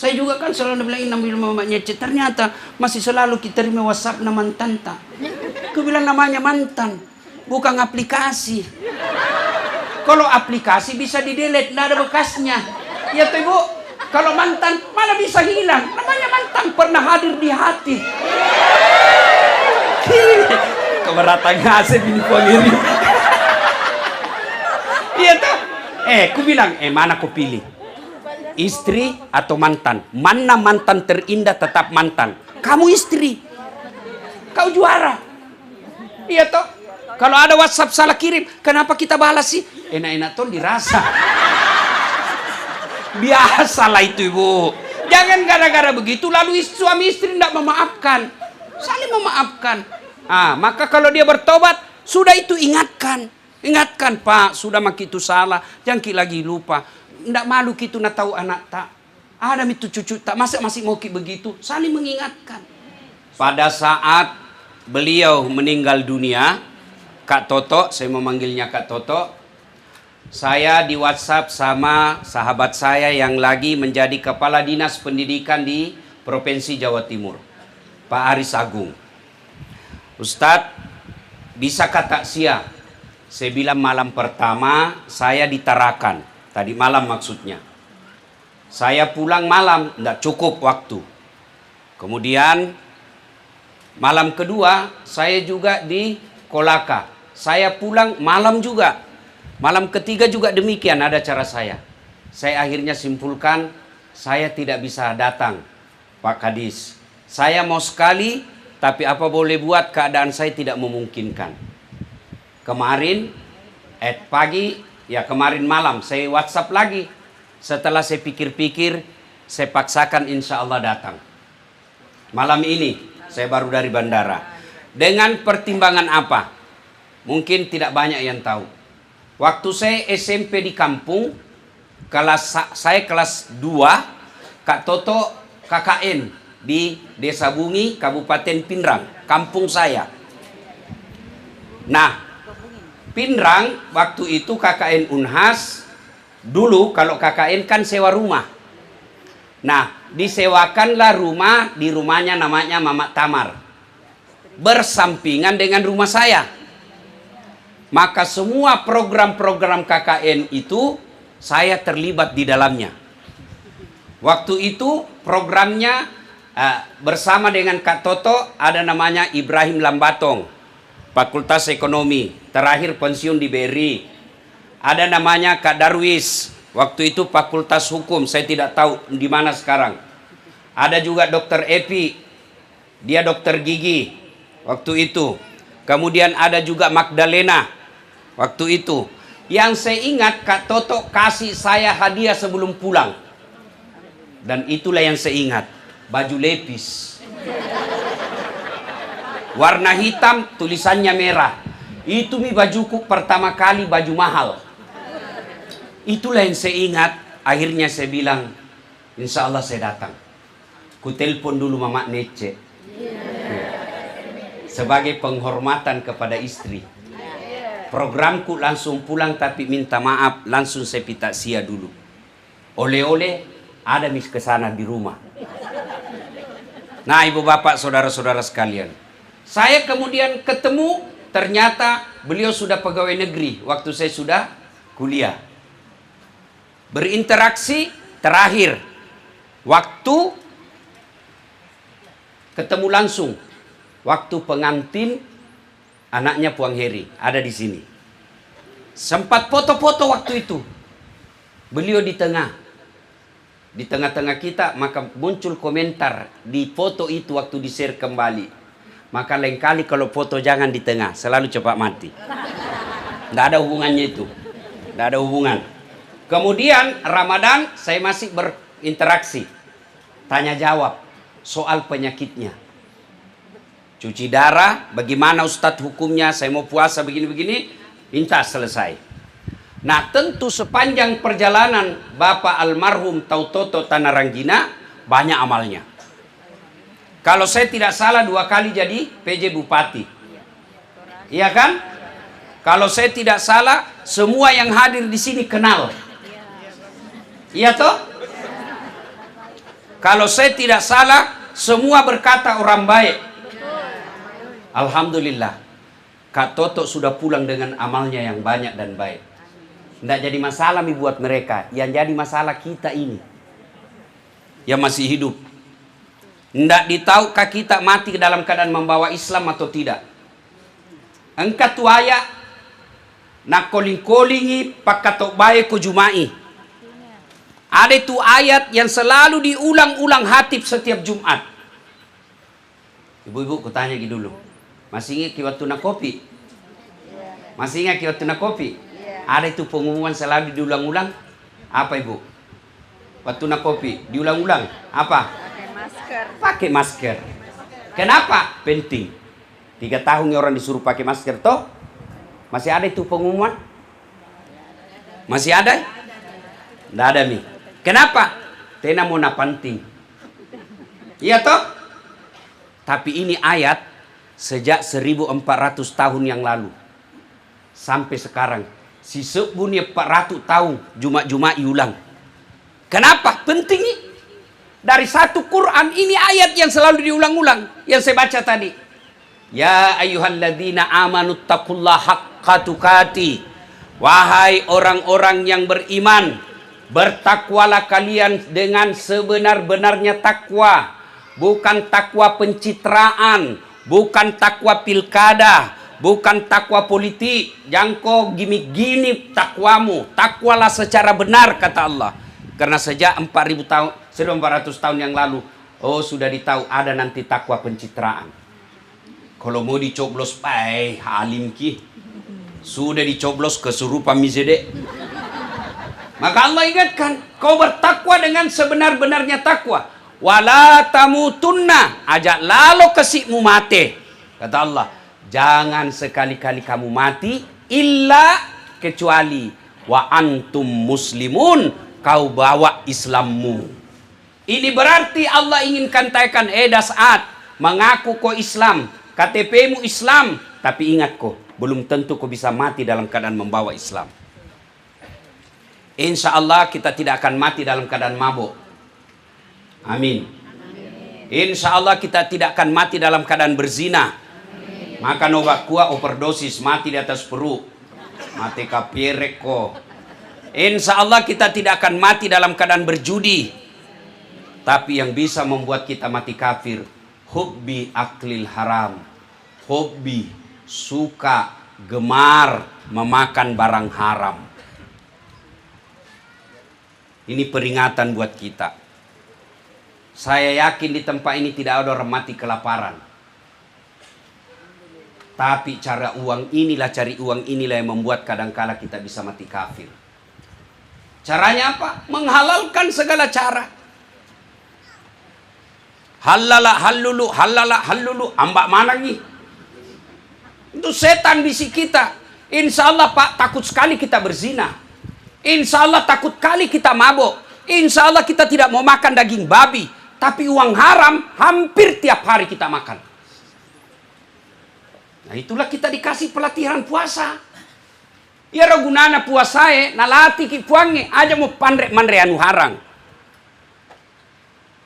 Saya juga kan selalu bilang namanya Mama Nyece. Ternyata masih selalu kita terima WhatsApp na mantan tak. Aku bilang namanya mantan, bukan aplikasi. Kalau aplikasi bisa di-delete, tidak ada bekasnya. Ya tuh Ibu, kalau mantan mana bisa hilang. Namanya mantan pernah hadir di hati. Keberatan ngasih ini pengiri. Iya tuh. Aku bilang, mana aku pilih? Istri atau mantan? Mana mantan terindah tetap mantan? Kamu istri. Kau juara. Iya toh. Kalau ada WhatsApp salah kirim, kenapa kita balas sih? Enak-enak tuh dirasa. Biasalah itu Ibu. Jangan gara-gara begitu lalu suami istri tidak memaafkan. Saling memaafkan. Maka kalau dia bertobat, sudah itu ingatkan. Ingatkan Pak, sudah mak itu salah. Jangan lagi lupa. Ndak malu kita nak tahu anak tak. Ada itu cucu tak. Masa masih mau begitu? Saling mengingatkan. Pada saat beliau meninggal dunia, Kak Toto, saya memanggilnya Kak Toto. Saya di WhatsApp sama sahabat saya yang lagi menjadi Kepala Dinas Pendidikan di Provinsi Jawa Timur, Pak Aris Agung. Ustadz, bisa kata sia? Saya bilang malam pertama saya di Tarakan. Tadi malam maksudnya. Saya pulang malam, tidak cukup waktu. Kemudian malam kedua saya juga di Kolaka. Saya pulang malam juga. Malam ketiga juga demikian ada cara saya. Saya akhirnya simpulkan saya tidak bisa datang Pak Kadis. Saya mau sekali, tapi apa boleh buat, keadaan saya tidak memungkinkan. Kemarin kemarin malam saya WhatsApp lagi. Setelah saya pikir-pikir, saya paksakan insya Allah datang. Malam ini saya baru dari bandara. Dengan pertimbangan apa? Mungkin tidak banyak yang tahu. Waktu saya SMP di kampung, saya kelas 2, Kak Toto KKN di Desa Bungi, Kabupaten Pinrang, kampung saya. Nah, Pinrang waktu itu KKN Unhas. Dulu kalau KKN kan sewa rumah. Nah, disewakanlah rumah, di rumahnya namanya Mama Tamar, bersampingan dengan rumah saya. Maka semua program-program KKN itu saya terlibat di dalamnya. Waktu itu programnya bersama dengan Kak Toto, ada namanya Ibrahim Lambatong, Fakultas Ekonomi, terakhir pensiun di BRI. Ada namanya Kak Darwis, waktu itu Fakultas Hukum, saya tidak tahu di mana sekarang. Ada juga Dr. Epi, dia dokter gigi waktu itu. Kemudian ada juga Magdalena waktu itu. Yang saya ingat Kak Toto kasih saya hadiah sebelum pulang. Dan itulah yang saya ingat, baju lepis. Warna hitam, tulisannya merah. Itu bajuku pertama kali, baju mahal. Itulah yang saya ingat. Akhirnya saya bilang, insya Allah saya datang. Ku telepon dulu Mama Nece. Sebagai penghormatan kepada istri. Programku langsung pulang, tapi minta maaf, langsung saya pita sia dulu. Oleh-oleh, ada mis ke sana di rumah. Nah, ibu bapak, saudara-saudara sekalian. Saya kemudian ketemu, ternyata beliau sudah pegawai negeri waktu saya sudah kuliah. Berinteraksi terakhir waktu ketemu langsung, waktu pengantin anaknya Puang Heri ada di sini. Sempat foto-foto waktu itu. Beliau di tengah-tengah kita, maka muncul komentar di foto itu waktu di-share kembali. Maka lain kali kalau foto jangan di tengah, selalu cepat mati. Tidak ada hubungannya itu. Tidak ada hubungan. Kemudian Ramadan saya masih berinteraksi. Tanya jawab soal penyakitnya. Cuci darah, bagaimana Ustadz hukumnya, saya mau puasa begini-begini, minta selesai. Nah, tentu sepanjang perjalanan Bapak almarhum Tautoto Tanaranggina, banyak amalnya. Kalau saya tidak salah 2 kali jadi PJ Bupati. Iya kan? Kalau saya tidak salah, semua yang hadir di sini kenal. Iya toh? Kalau saya tidak salah, semua berkata orang baik. Alhamdulillah, Kak Toto sudah pulang dengan amalnya yang banyak dan baik. Tidak jadi masalah buat mereka. Yang jadi masalah kita ini, yang masih hidup. Tidak ditahukah kita mati dalam keadaan membawa Islam atau tidak? Engkau tuaya nak koling-kolingi pakatok bae ko Jumai. Ada itu ayat yang selalu diulang-ulang hatib setiap Jumat. Ibu-ibu, ku tanya dulu. Masih ingat waktu nak kopi? Masih ingat waktu nak kopi? Ada itu pengumuman selalu diulang-ulang. Apa ibu? Waktu nak kopi diulang-ulang. Apa? Pakai masker. Kenapa? Penting. 3 tahun orang disuruh pakai masker toh? Masih ada itu pengumuman? Masih ada? Tidak ada mi. Kenapa? Tena mau penting. Iya toh? Tapi ini ayat sejak 1400 tahun yang lalu sampai sekarang. Si sebunya 400 tahun Jumat-Jumat ulang. Kenapa? Penting nih. Dari satu Quran ini ayat yang selalu diulang-ulang yang saya baca tadi. Ya ayyuhalladzina amanu taqullaha haqqa tuqati. Wahai orang-orang yang beriman, bertakwalah kalian dengan sebenar-benarnya takwa. Bukan takwa pencitraan, bukan takwa pilkada, bukan takwa politik. Jangko gimmick-gimmick takwamu. Takwalah secara benar kata Allah. Karena sejak 4.000 tahun, 1.400 tahun yang lalu, sudah ditahu ada nanti takwa pencitraan. Kalau mau dicoblos, halim ki. Sudah dicoblos kesurupan mizedek. Maka Allah ingatkan, kau bertakwa dengan sebenar-benarnya takwa. Wala tamutunna, ajak lalu kesikmu mati. Kata Allah, jangan sekali-kali kamu mati, illa kecuali wa antum muslimun, kau bawa Islammu. Ini berarti Allah ingin katakan, Dasaat, mengaku kau Islam, KTP-mu Islam, tapi ingat kau, belum tentu kau bisa mati dalam keadaan membawa Islam. Insya Allah kita tidak akan mati dalam keadaan mabuk. Amin. Insya Allah kita tidak akan mati dalam keadaan berzina. Makan obat kuat, overdosis, mati di atas perut. Mati kapierek kok. Insya Allah kita tidak akan mati dalam keadaan berjudi. Tapi yang bisa membuat kita mati kafir, hubbi aklil haram. Hubbi, suka, gemar memakan barang haram. Ini peringatan buat kita. Saya yakin di tempat ini tidak ada orang mati kelaparan. Tapi cari uang inilah yang membuat kadangkala kita bisa mati kafir. Caranya apa? Menghalalkan segala cara. Halala halulu, ambak mana nih? Itu setan bisik kita. Insya Allah Pak, takut sekali kita berzina. Insya Allah takut kali kita mabuk. Insya Allah kita tidak mau makan daging babi. Tapi uang haram hampir tiap hari kita makan. Nah itulah kita dikasih pelatihan puasa. Ya ragunana puasae, nalati ki puange, aja mau mandre anu harang.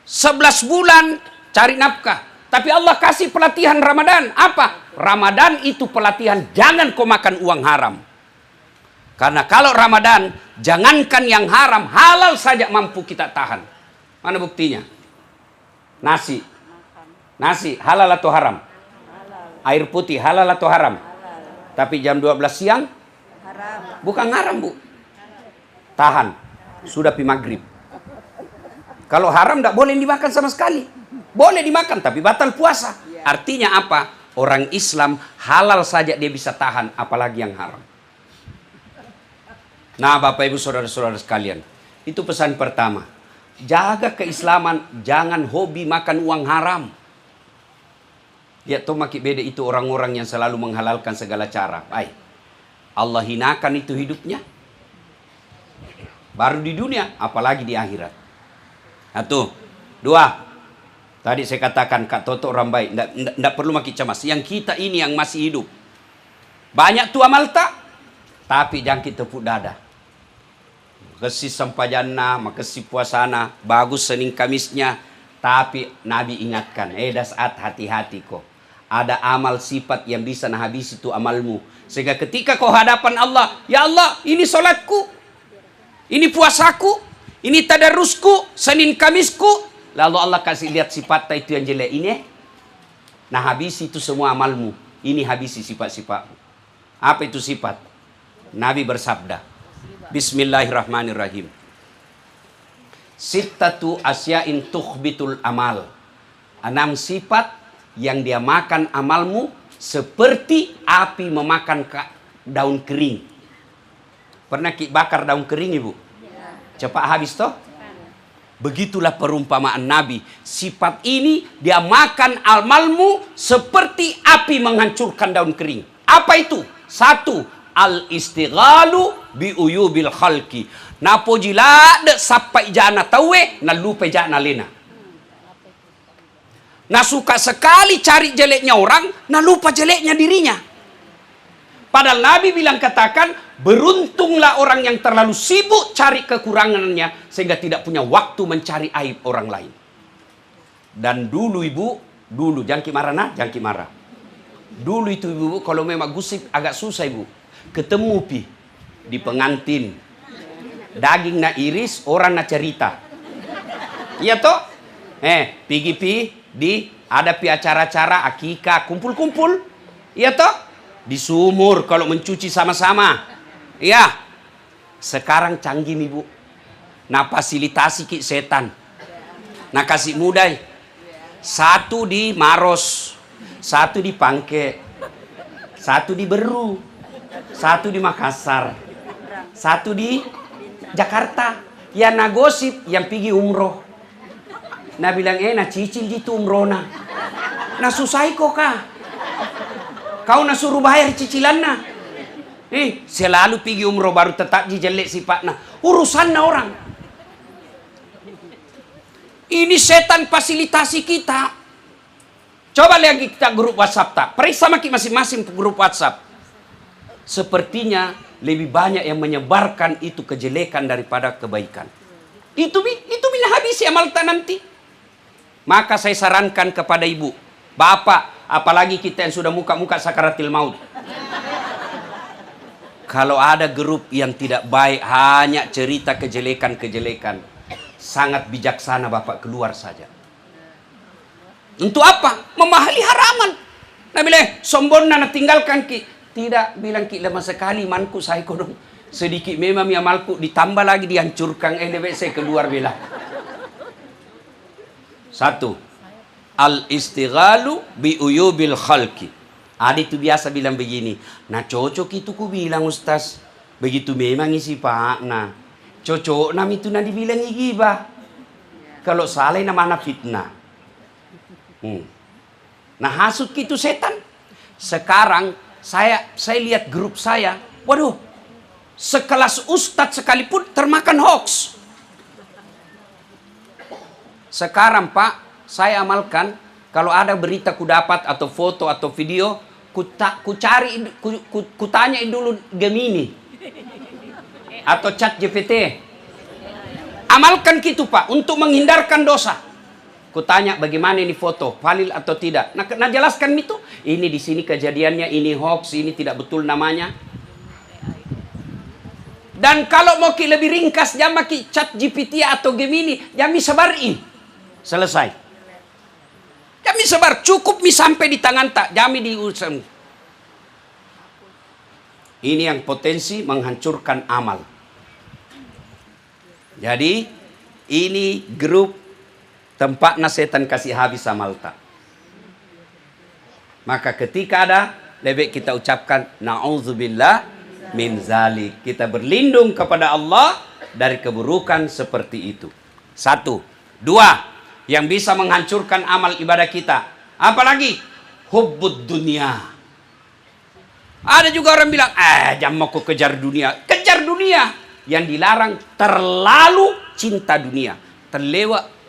11 bulan cari nafkah. Tapi Allah kasih pelatihan Ramadan. Apa? Ramadan itu pelatihan jangan kau makan uang haram. Karena kalau Ramadan, jangankan yang haram, halal saja mampu kita tahan. Mana buktinya? Nasi halal atau haram? Air putih halal atau haram? Tapi jam 12 siang? Haram. Bukan haram bu. Tahan. Sudah pi maghrib. Kalau haram tidak boleh dimakan sama sekali. Boleh dimakan tapi batal puasa. Artinya apa? Orang Islam halal saja dia bisa tahan, apalagi yang haram. Nah Bapak Ibu Saudara-saudara sekalian, itu pesan pertama. Jaga keislaman, jangan hobi makan uang haram. Ya toh maki beda itu orang-orang yang selalu menghalalkan segala cara. Baik. Allah hinakan itu hidupnya. Baru di dunia, apalagi di akhirat. Satu. Dua. Tadi saya katakan Kak Toto orang baik. Tidak perlu maki cemas. Yang kita ini yang masih hidup. Banyak tua malta. Tapi jangan kita tepuk dada. Makasih sampajana, makasih puasana, bagus Senin Kamisnya. Tapi Nabi ingatkan, saat hati-hati kok. Ada amal sifat yang bisa habis itu amalmu. Sehingga ketika kau hadapan Allah, ya Allah, ini sholatku, ini puasaku, ini tadarusku, Senin Kamisku. Lalu Allah kasih lihat sifat itu yang jelek ini. Nah habis itu semua amalmu. Ini habisi sifat-sifatmu. Apa itu sifat? Nabi bersabda, Bismillahirrahmanirrahim. Sittatu asya'in tukhbitul amal. 6 sifat yang dia makan amalmu seperti api memakan daun kering. Pernah bakar daun kering, Ibu? Cepat habis toh? Begitulah perumpamaan Nabi. Sifat ini dia makan amalmu seperti api menghancurkan daun kering. Apa itu? 1. Al-istighalu biuyubil khalqi. Napo jila de sampai jana tawe na lupa jana lena. Nah suka sekali cari jeleknya orang, nah lupa jeleknya dirinya. Padahal Nabi bilang katakan, beruntunglah orang yang terlalu sibuk cari kekurangannya sehingga tidak punya waktu mencari aib orang lain. Dan dulu Ibu, jangan marah nah, jangan marah. Dulu itu Ibu, kalau memang gusip agak susah Ibu. Ketemu di pengantin, daging na iris, orang na cerita. Iya toh? Pergi di ada acara-acara akikah, kumpul-kumpul. Iya toh? Di sumur kalau mencuci sama-sama. Iya. Sekarang canggih Ibu. Nah fasilitasi ki setan. Nah kasih mudai. 1 di Maros, 1 di Pangke, 1 di Beru, 1 di Makassar, 1 di Jakarta. Ya na gosip yang pergi umroh. Nah bilang na cicil gitu umroh na. Nah susah kok kah? Kau na suruh bayar cicilan na. Selalu pergi umroh baru tetap jelek sifatnya. Urusan na orang. Ini setan fasilitasi kita. Coba lihat kita grup WhatsApp tak. Periksa masing-masing grup WhatsApp. Sepertinya lebih banyak yang menyebarkan itu kejelekan daripada kebaikan. Itu bila habis amal nanti. Maka saya sarankan kepada ibu, bapak, apalagi kita yang sudah muka-muka sakaratil maut. Kalau ada grup yang tidak baik, hanya cerita kejelekan-kejelekan, sangat bijaksana bapak keluar saja. Untuk apa? Memahali haraman. Nah bilang, sombong na tinggalkan ki. Tidak, bilang ki lemah sekali manku saya kodong. Sedikit memang ya malku ditambah lagi dihancurkan. Lebih saya keluar bila. 1. Al-istighalu biuyubil khalqi. Ada itu biasa bilang begini. Nah cocok itu ku bilang Ustaz. Begitu memang isi pak. Nah cocok nam itu nanti bilang gibah. Kalau salah nama fitnah. Nah hasut itu setan. Sekarang saya lihat grup saya, waduh, sekelas ustadz sekalipun termakan hoax. Sekarang Pak, saya amalkan kalau ada berita ku dapat atau foto atau video, ku tanyain dulu Gemini atau Chat GPT. Amalkan gitu Pak untuk menghindarkan dosa. Kutanya bagaimana ini foto, valid atau tidak. Nah jelaskan itu. Ini di sini kejadiannya, ini hoax, ini tidak betul namanya. Dan kalau mau lebih ringkas, jangan pakai Chat GPT atau Gemini, jangan sebarin. Selesai. Kami sebar, cukup sampai di tangan tak, jangan diurusan. Ini yang potensi menghancurkan amal. Jadi ini grup tempatnya setan kasih habis amal tak. Maka ketika ada, lebih kita ucapkan na'udzubillah min zalik. Kita berlindung kepada Allah dari keburukan seperti itu. 1. 2. Yang bisa menghancurkan amal ibadah kita. Apalagi hubbud dunia. Ada juga orang bilang, jangan mau kejar dunia. Kejar dunia. Yang dilarang terlalu cinta dunia. Terlewat.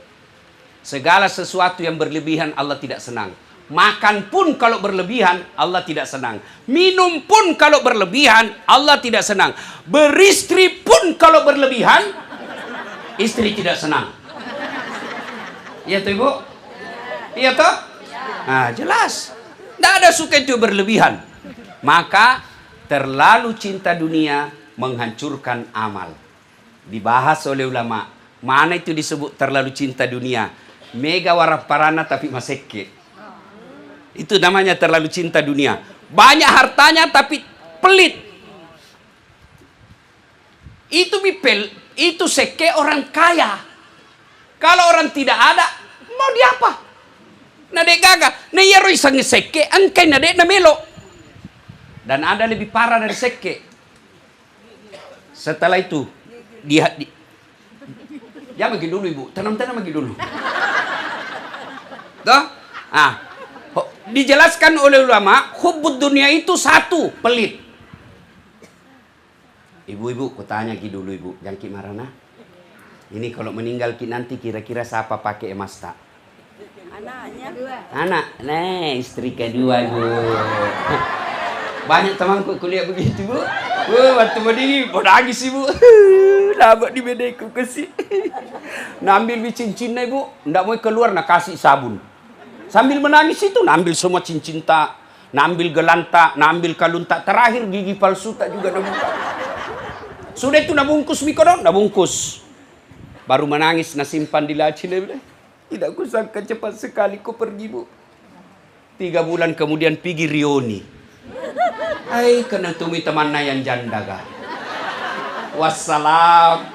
Segala sesuatu yang berlebihan Allah tidak senang. Makan pun kalau berlebihan, Allah tidak senang. Minum pun kalau berlebihan, Allah tidak senang. Beristri pun kalau berlebihan, istri tidak senang. Iya tuh Ibu? Iya toh? Nah, jelas. Tidak ada suka itu berlebihan. Maka terlalu cinta dunia menghancurkan amal. Dibahas oleh ulama. Mana itu disebut terlalu cinta dunia? Mega waraparana tapi maseke. Itu namanya terlalu cinta dunia. Banyak hartanya tapi pelit. Itu bipel, itu seke orang kaya. Kalau orang tidak ada, mau dia apa? Nade gaga, na yero isang seke, angkay nade na melo. Dan ada lebih parah dari seke. Setelah itu, ya bagi dulu Ibu, tanam-tanam bagi dulu. Toh? Dijelaskan oleh ulama, hubbud dunia itu satu, pelit. Ibu-ibu, kutanya ki dulu Ibu, jangan ki marana. Ini kalau meninggal ki nanti kira-kira siapa pakai emas tak? Anaknya dua. Anak, nah istri kedua Ibu. Banyak temanku kuliah begitu Bu. Waktu begini, mau nangis Ibu. Lama di bedeku kasih. Nambil cincinnya Ibu, ndak mau keluar nak kasih sabun. Sambil menangis itu, nambil semua cincin tak, nambil gelantak, nambil kalung tak, terakhir gigi palsu tak juga nabuka. Sudah itu nabungkus mikodong, nabungkus. Baru menangis, nasimpan di laci. Tidak kusangka cepat sekali kau pergi Bu. 3 bulan kemudian pergi Rioni. Hai, kena tumi temannya yang janda kah. Wassalam.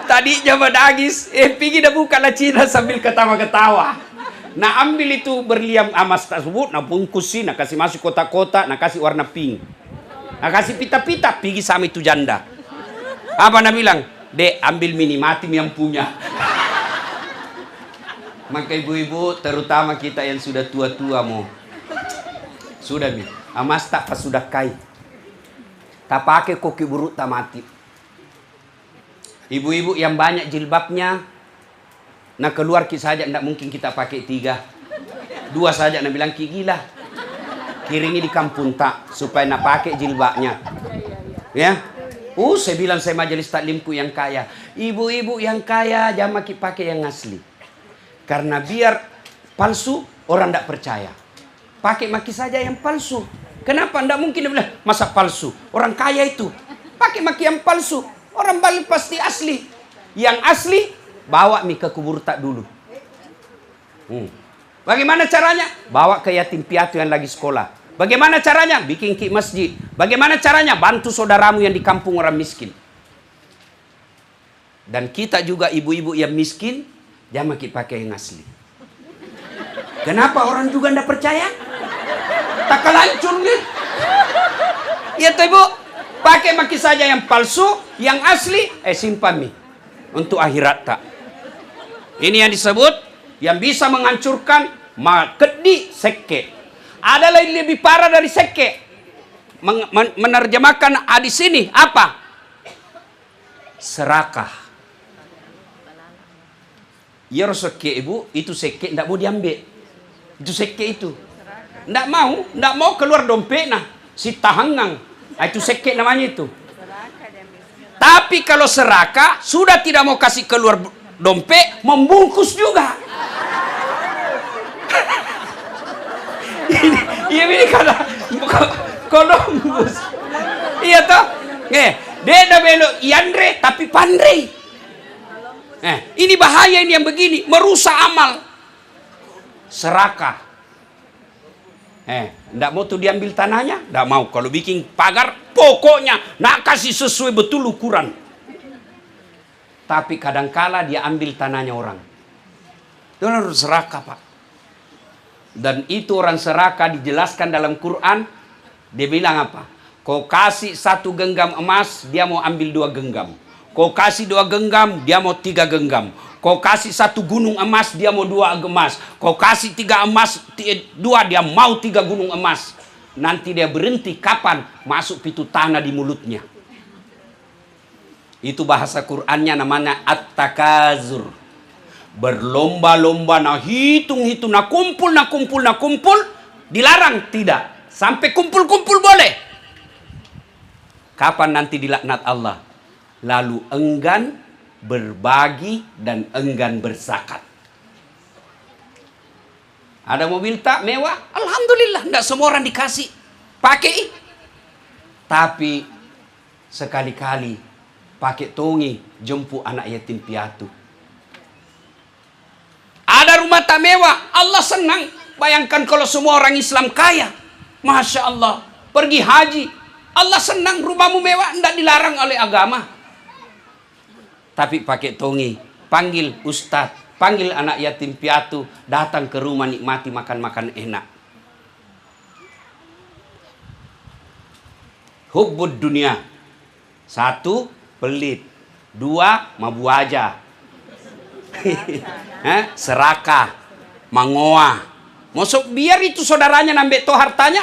Tadinya menangis, pergi dah buka lacina sambil ketawa-ketawa. Nah ambil itu berliam emas tersebut, nah bungkusin, nah kasih masuk kotak-kotak, nah kasih warna pink, nah kasih pita-pita, pergi sama itu janda. Apa nak bilang? Dek, ambil mini matim yang punya. Maka ibu-ibu, terutama kita yang sudah tua-tua mau, sudah mi, emas tak pas sudah kai, tak pakai koki buruk tak mati. Ibu-ibu yang banyak jilbabnya, nah keluar saja tidak mungkin kita pakai 3, 2 saja. Nah bilang gila, kiringi di kampung tak supaya nak pakai jilbabnya. Ya, saya bilang saya majelis taklimku yang kaya, ibu-ibu yang kaya jangan pakai yang asli, karena biar palsu orang tidak percaya. Pakai maki saja yang palsu. Kenapa? Tidak mungkin dia bilang masa palsu. Orang kaya itu pakai maki yang palsu, orang balik pasti asli. Yang asli bawa mi ke kubur tak dulu. Bagaimana caranya? Bawa ke yatim piatu yang lagi sekolah. Bagaimana caranya? Bikin ki masjid. Bagaimana caranya? Bantu saudaramu yang di kampung orang miskin. Dan kita juga ibu-ibu yang miskin, jangan pakai yang asli. Kenapa orang juga tidak percaya? Tak kelancur nih. Iya tuh Ibu. Pakai maki saja yang palsu, yang asli simpan mi untuk akhirat tak. Ini yang disebut yang bisa menghancurkan makedi seke. Ada lagi lebih parah dari seke. Menerjemahkan hadis ini apa? Serakah. Ya seke Ibu, itu seke tidak mau diambil. Itu seke itu. Tidak mau keluar dompet nah. Si tahangang. Itu seke namanya itu. Tapi kalau serakah sudah tidak mau kasih keluar dompet, membungkus juga. ini karena Columbus. Iya toh? Dia dah belok Yandre tapi pandai. Ini bahaya ini yang begini, merusak amal. Serakah. Ndak mau tuh diambil tanahnya, ndak mau. Kalau bikin pagar, pokoknya nak kasih sesuai betul ukuran. Tapi kadangkala dia ambil tanahnya orang. Itu harus serakah Pak. Dan itu orang serakah dijelaskan dalam Quran. Dia bilang apa? Kau kasih 1 genggam emas, dia mau ambil 2 genggam. Kau kasih 2 genggam, dia mau 3 genggam. Kau kasih 1 gunung emas, dia mau 2 emas. Kau kasih 3 emas, 2, dia mau 3 gunung emas. Nanti dia berhenti kapan? Masuk pintu tanah di mulutnya. Itu bahasa Qur'annya namanya At-Takazur. Berlomba-lomba, nah hitung, nah kumpul. Dilarang? Tidak. Sampai kumpul-kumpul boleh. Kapan nanti dilaknat Allah? Lalu enggan berbagi dan enggan berzakat. Ada mobil tak mewah? Alhamdulillah, tidak semua orang dikasih. Pakai. Tapi sekali-kali pakai tongi jemput anak yatim piatu. Ada rumah tak mewah, Allah senang. Bayangkan kalau semua orang Islam kaya. Masya Allah. Pergi haji. Allah senang, rumahmu mewah, tidak dilarang oleh agama. Tapi pakai tongi. Panggil ustadz. Panggil anak yatim piatu. Datang ke rumah nikmati makan-makan enak. Hubbud dunia. 1, pelit. 2, mabu aja. Serakah. Mangoa. Masuk biar itu saudaranya nambah to hartanya.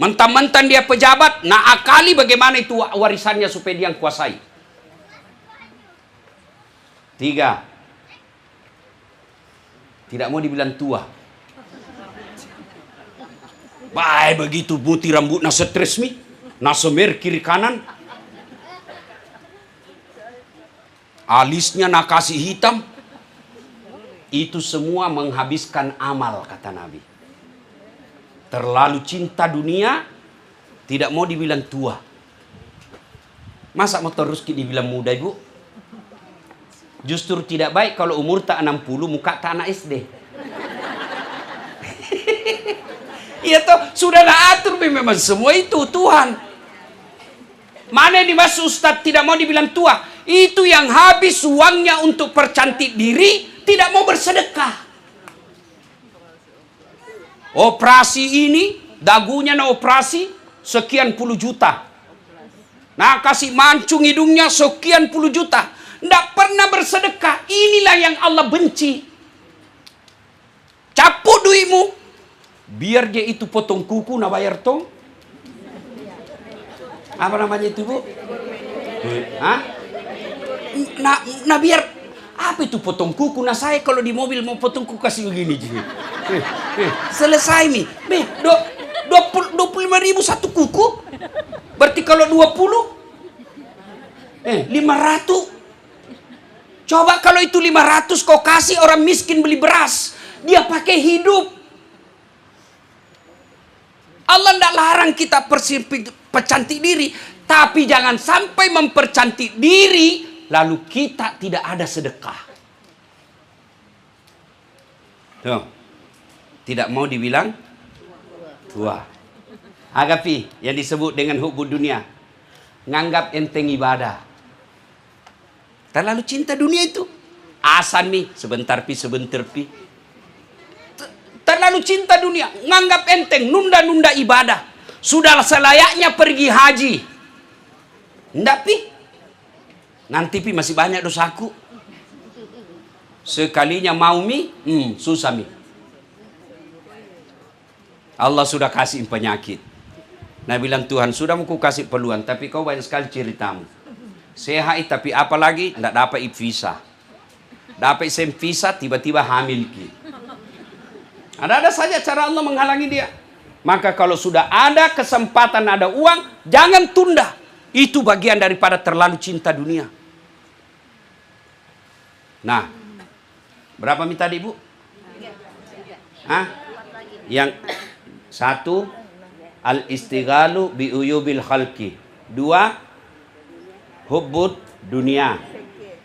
Mentang-mentang dia pejabat. Nah akali bagaimana itu warisannya supaya dia yang kuasai. 3. Tidak mau dibilang tua. Baik begitu putih rambut nasa tresmi. Nasa mer kiri kanan. Alisnya nak kasih hitam. Itu semua menghabiskan amal, kata Nabi. Terlalu cinta dunia. Tidak mau dibilang tua. Masa mau terus dibilang muda, ibu? Justru tidak baik kalau umur tak 60, muka tak anak SD. Iya toh, sudah atur memang semua itu Tuhan. Mana yang dimaksud Ustaz tidak mau dibilang tua? Itu yang habis uangnya untuk percantik diri, tidak mau bersedekah. Operasi ini, dagunya na operasi, sekian puluh juta. Nah kasih mancung hidungnya sekian puluh juta. Tidak pernah bersedekah. Inilah yang Allah benci. Capuk duitmu. Biar dia itu potong kuku nak bayar tong. Apa namanya itu, Bu? Hah? Nah biar apa itu potong kuku? Nah saya kalau di mobil mau potong kuku kasih begini. Selesai nih. 25.000 satu kuku. Berarti kalau 20 500. Coba kalau itu 500 kau kasih orang miskin beli beras. Dia pakai hidup. Allah tidak larang kita percantik diri. Tapi jangan sampai mempercantik diri. Lalu kita tidak ada sedekah. Tuh. Tidak mau dibilang tua. Agapi yang disebut dengan hubbud dunia. Nganggap enteng ibadah. Terlalu cinta dunia itu. Asan nih, sebentar pi. Terlalu cinta dunia. Nganggap enteng, nunda-nunda ibadah. Sudah selayaknya pergi haji. Nggak pi. Nanti pi masih banyak dosaku. Sekalinya mau mi, susah mi. Allah sudah kasih penyakit. Nah bilang Tuhan, sudah mau ku kasih peluang. Tapi kau banyak sekali ceritamu. Sehat tapi apalagi tidak dapat visa. Dapat visa tiba-tiba hamil ki. Ada saja cara Allah menghalangi dia. Maka kalau sudah ada kesempatan, ada uang, jangan tunda. Itu bagian daripada terlalu cinta dunia. Nah, berapa minta Ibu? Yang 1 al-istighalu bi uyubil khalqi. 2 hubbud dunia.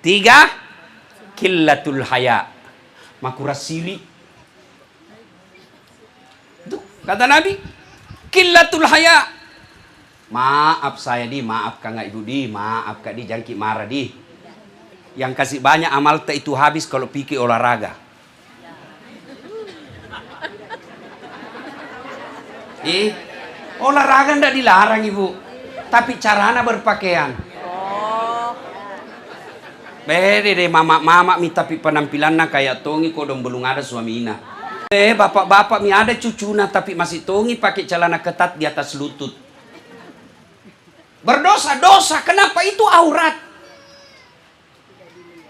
3 killatul haya. Makuras siri. Itu kata Nabi. Killatul haya. Maaf saya di, maaf Kang Ibu di, maaf Kak di, jangan marah di. Yang kasih banyak amal tak itu habis kalau pikir olahraga. Olahraga ndak dilarang Ibu. Tapi caranya berpakaian. Bede deh mama mi tapi penampilannya kayak tongi kodong belum ada suaminya. Bapak-bapak mi ada cucuna tapi masih tongi pakai celana ketat di atas lutut. Berdosa-dosa, kenapa itu aurat?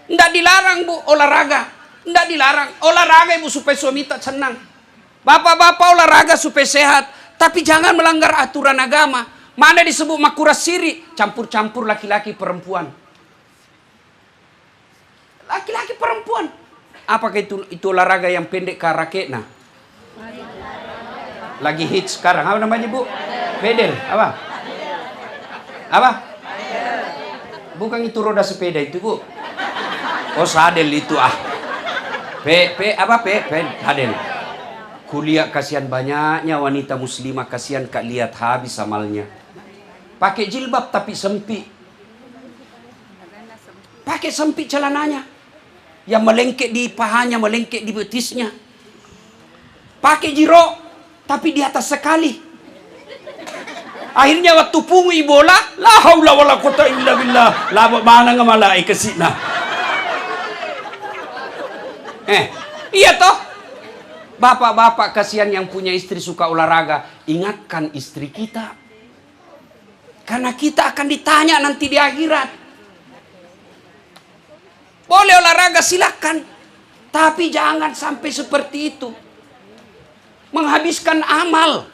Nggak dilarang Bu olahraga. Nggak dilarang olahraga Ibu supaya suami tak senang. Bapak-bapak olahraga supaya sehat, tapi jangan melanggar aturan agama. Mana disebut makura siri, campur-campur laki-laki perempuan. Laki-laki perempuan. Apakah itu olahraga yang pendek karakena? Lagi hits sekarang. Apa namanya, Bu? Pedal. Apa? Apa? Bukan itu roda sepeda itu, Bu. Oh, sadel itu ah. Sadel. Kuliah kasihan banyaknya wanita muslimah, kasihan Kak lihat habis amalnya. Pakai jilbab tapi sempit. Pakai sempit celananya. Yang melengket di pahanya, melengket di betisnya. Pakai jiro tapi di atas sekali. Akhirnya waktu pungui bola, la haula wala quwata illa billah. La mana ngamala ikasina. Iya toh? Bapak-bapak kasihan yang punya istri suka olahraga, ingatkan istri kita. Karena kita akan ditanya nanti di akhirat. Boleh olahraga silakan, tapi jangan sampai seperti itu. Menghabiskan amal.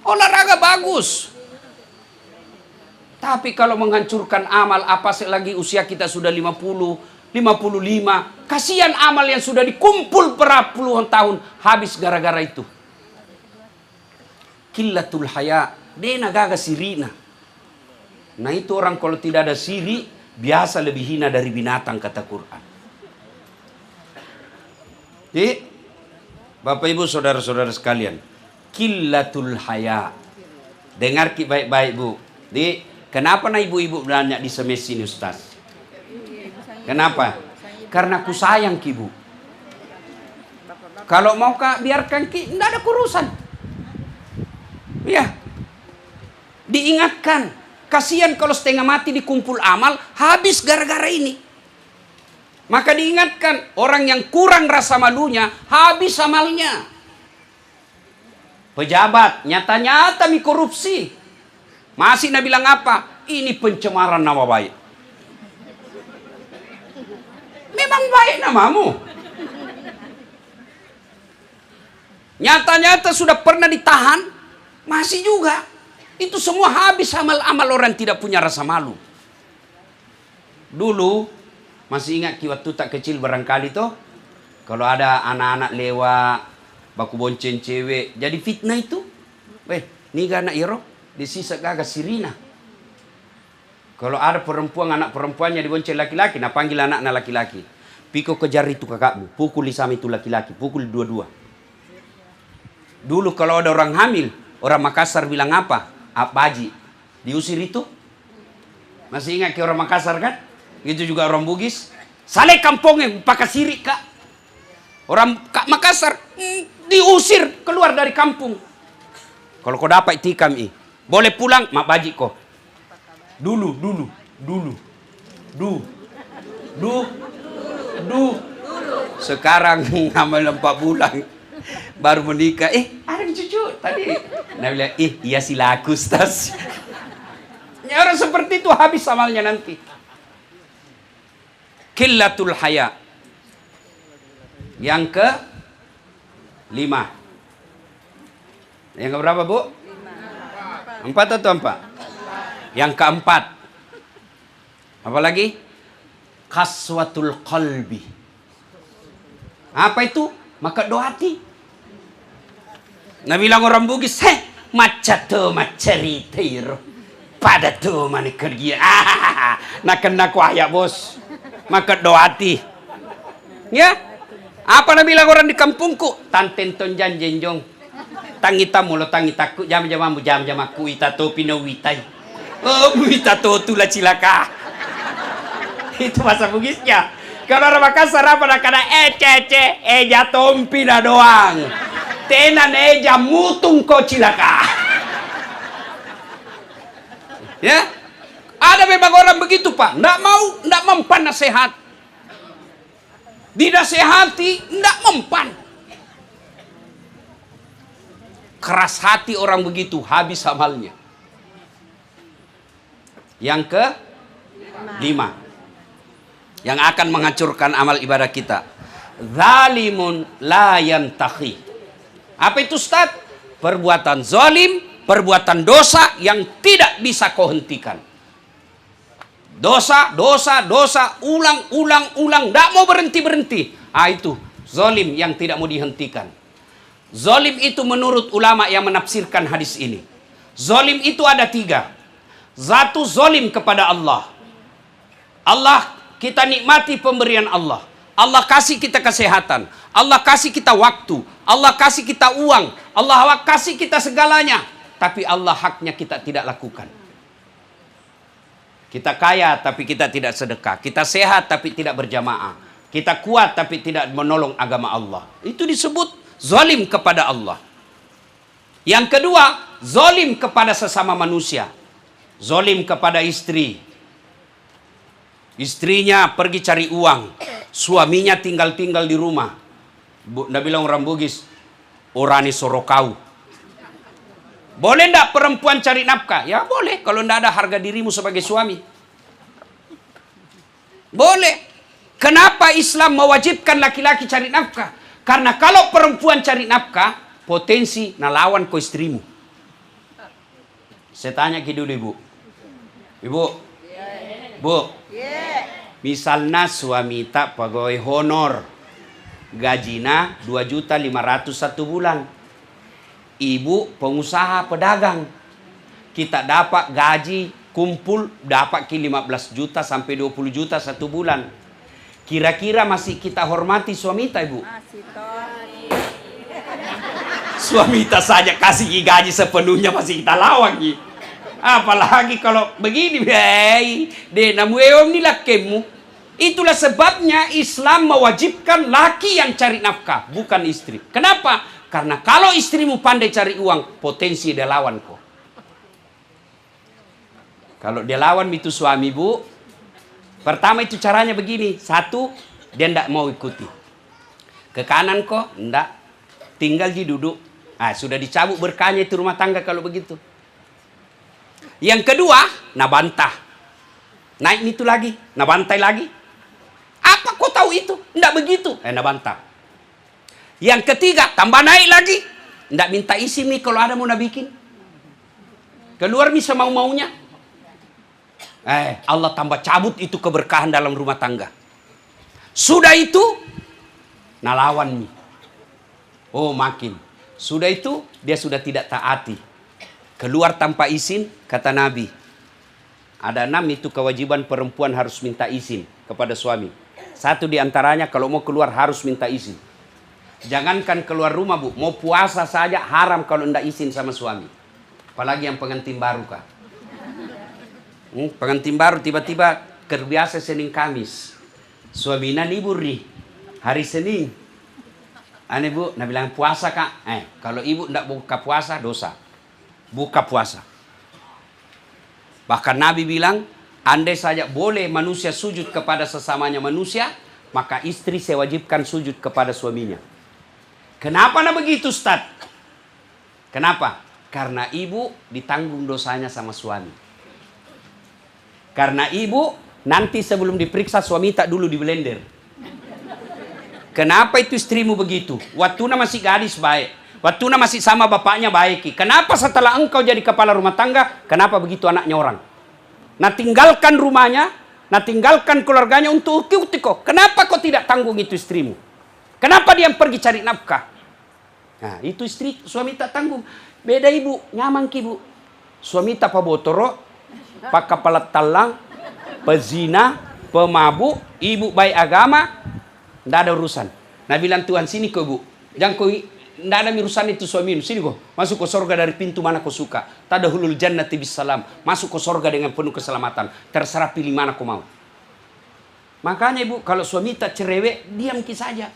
Olahraga bagus. Tapi kalau menghancurkan amal, apa lagi usia kita sudah 50, 55, kasihan amal yang sudah dikumpul puluhan tahun habis gara-gara itu. Qillatul haya, dena gaga sirina. Nah itu orang kalau tidak ada siri, biasa lebih hina dari binatang kata Quran. Jadi, Bapak Ibu saudara-saudara sekalian, qillatul haya. Dengar baik-baik, Bu. Jadi, kenapa nah ibu-ibu banyak di semes ini, Ustaz? Kenapa? Karena ku sayang ki, Bu. Kalau mau Kak biarkan ki, tidak ada urusan. Ya. Diingatkan. Kasihan kalau setengah mati dikumpul amal, habis gara-gara ini. Maka diingatkan, orang yang kurang rasa malunya, habis amalnya. Pejabat, nyata-nyata mi korupsi. Masih Nabi bilang apa? Ini pencemaran nama baik. Memang baik namamu. Nyata-nyata sudah pernah ditahan, masih juga. Itu semua habis amal-amal orang tidak punya rasa malu. Dulu, masih ingat waktu tak kecil barangkali toh, kalau ada anak-anak lewat, baku bonceng cewek, jadi fitnah itu. Ni anak iro, disisa gagas sirina. Kalau ada perempuan, anak perempuannya dibonceng laki-laki, nah panggil anaknya laki-laki. Piko kejar itu kakakmu, pukul sama itu laki-laki, pukul dua-dua. Dulu kalau ada orang hamil, orang Makassar bilang apa? Abaji. Diusir itu. Masih ingat ke orang Makassar kan? Itu juga orang Bugis. Sale kampungnya, pakai sirik kak. Orang Makassar, diusir keluar dari kampung. Kalau kau dapat tikam boleh pulang, mak baji kau. Dulu. Sekarang amal 4 bulan baru menikah. Ada cucu tadi. Nah bilang, iya silaku Ustaz. Ya, orang seperti itu habis amalnya nanti. Qillatul haya. Yang ke 5. Yang ke berapa, Bu? 5. 4 atau 4? Yang keempat, apa lagi? Qaswatul qalbi. Apa itu? Maka doa hati. Nabi bilang orang Bugis, macato macaritiro. Pada tu mana kerja. Nak kena kuayak bos. Maka doa hati. Ya? Apa Nabi bilang orang di kampungku? Tanten tonjan jenjong. Tangita mulo tangitaku. Jam-jam aku itato pinawitai. Oh, buita totulah cilaka. Itu bahasa Bugisnya. Kalau orang Makassar apa nak kena cece, eja tompina doang. Tenan eja mutung ko cilaka. Ya? Ada memang orang begitu, Pak. Ndak mempan nasihat. Dinasehati, ndak mempan. Keras hati orang begitu, habis amalnya. Yang ke 5 yang akan menghancurkan amal ibadah kita. zalimun la yantahi. Apa itu Ustaz? Perbuatan zalim, perbuatan dosa yang tidak bisa kau hentikan. Dosa, ulang, tidak mau berhenti. Itu zalim yang tidak mau dihentikan. Zalim itu menurut ulama yang menafsirkan hadis ini. Zalim itu ada 3. Satu, zalim kepada Allah. Allah, kita nikmati pemberian Allah. Allah kasih kita kesehatan. Allah kasih kita waktu. Allah kasih kita uang. Allah kasih kita segalanya. Tapi Allah haknya kita tidak lakukan. Kita kaya tapi kita tidak sedekah. Kita sehat tapi tidak berjamaah. Kita kuat tapi tidak menolong agama Allah. Itu disebut zalim kepada Allah. Yang kedua, zalim kepada sesama manusia. Zalim kepada istri. Istrinya pergi cari uang. Suaminya tinggal di rumah. Ndak bilang orang Bugis, orani sorokau. Boleh ndak perempuan cari nafkah? Ya boleh, kalau ndak ada harga dirimu sebagai suami. Boleh. Kenapa Islam mewajibkan laki-laki cari nafkah? Karena kalau perempuan cari nafkah, potensi nalawan ko istrimu. Saya tanya ke dulu Ibu. Ibu. Bu. Misalnya suami tak pegawai honor. Gajina 2.500.000 satu bulan. Ibu pengusaha pedagang. Kita dapat gaji kumpul dapat ke 15 juta sampai 20 juta satu bulan. Kira-kira masih kita hormati suami tak Ibu? Masih toh. Suami tak saja kasih gaji sepenuhnya masih kita lawan. Apalagi kalau begini. Namu eom ni lakemu. Itulah sebabnya Islam mewajibkan laki yang cari nafkah, bukan istri. Kenapa? Karena kalau istrimu pandai cari uang, potensi dia lawan kok. Kalau dia lawan itu suami Bu, pertama itu caranya begini. Satu, dia tidak mau ikuti. Ke kanan kok, tidak. Tinggal di duduk. Sudah dicabut berkahnya itu rumah tangga kalau begitu. Yang kedua, bantah. Naik itu lagi, bantai lagi. Apa kau tahu itu? Tidak begitu. Bantah. Yang ketiga, tambah naik lagi. Tidak minta isi mi kalau ada mau bikin. Keluar mi semau-maunya. Allah tambah cabut itu keberkahan dalam rumah tangga. Sudah itu, nalawan mi. Oh makin. Sudah itu, dia sudah tidak taati. Keluar tanpa izin, kata Nabi. Ada 6 itu kewajiban perempuan harus minta izin kepada suami. Satu diantaranya kalau mau keluar harus minta izin. Jangankan keluar rumah Bu, mau puasa saja haram kalau tidak izin sama suami. Apalagi yang pengantin baru kah. Pengantin baru tiba-tiba terbiasa Senin Kamis. Suaminya libur nih, hari Senin. Aneh Bu, nah bilang puasa Kak. Kalau ibu tidak buka puasa dosa. Buka puasa. Bahkan Nabi bilang, andai saja boleh manusia sujud kepada sesamanya manusia, maka istri saya wajibkan sujud kepada suaminya. Kenapa begitu Ustaz? Kenapa? Karena ibu ditanggung dosanya sama suami. Karena ibu nanti sebelum diperiksa suami tak dulu di blender. Kenapa itu istrimu begitu? Waktu masih gadis baik. Waktu masih sama bapaknya baik. Kenapa setelah engkau jadi kepala rumah tangga, kenapa begitu anaknya orang? Nah tinggalkan rumahnya, nah tinggalkan keluarganya untuk ikuti kok. Kenapa kau tidak tanggung itu istrimu? Kenapa dia pergi cari nafkah? Nah itu istri, suami tak tanggung. Beda ibu, nyaman ki Bu. Suami tak pabotoro, pak kepala talang, pezina, pemabuk, ibu baik agama, tidak ada urusan. Nah bilang Tuhan sini kok Bu, jangan kau tidak ada urusan itu suamimu. Sini kok, masuk ke sorga dari pintu mana kau suka. Tadahulul jannati bisalam, masuk ke sorga dengan penuh keselamatan. Terserah pilih mana kau mau. Makanya Ibu, kalau suami tak cerewet, diam ki saja.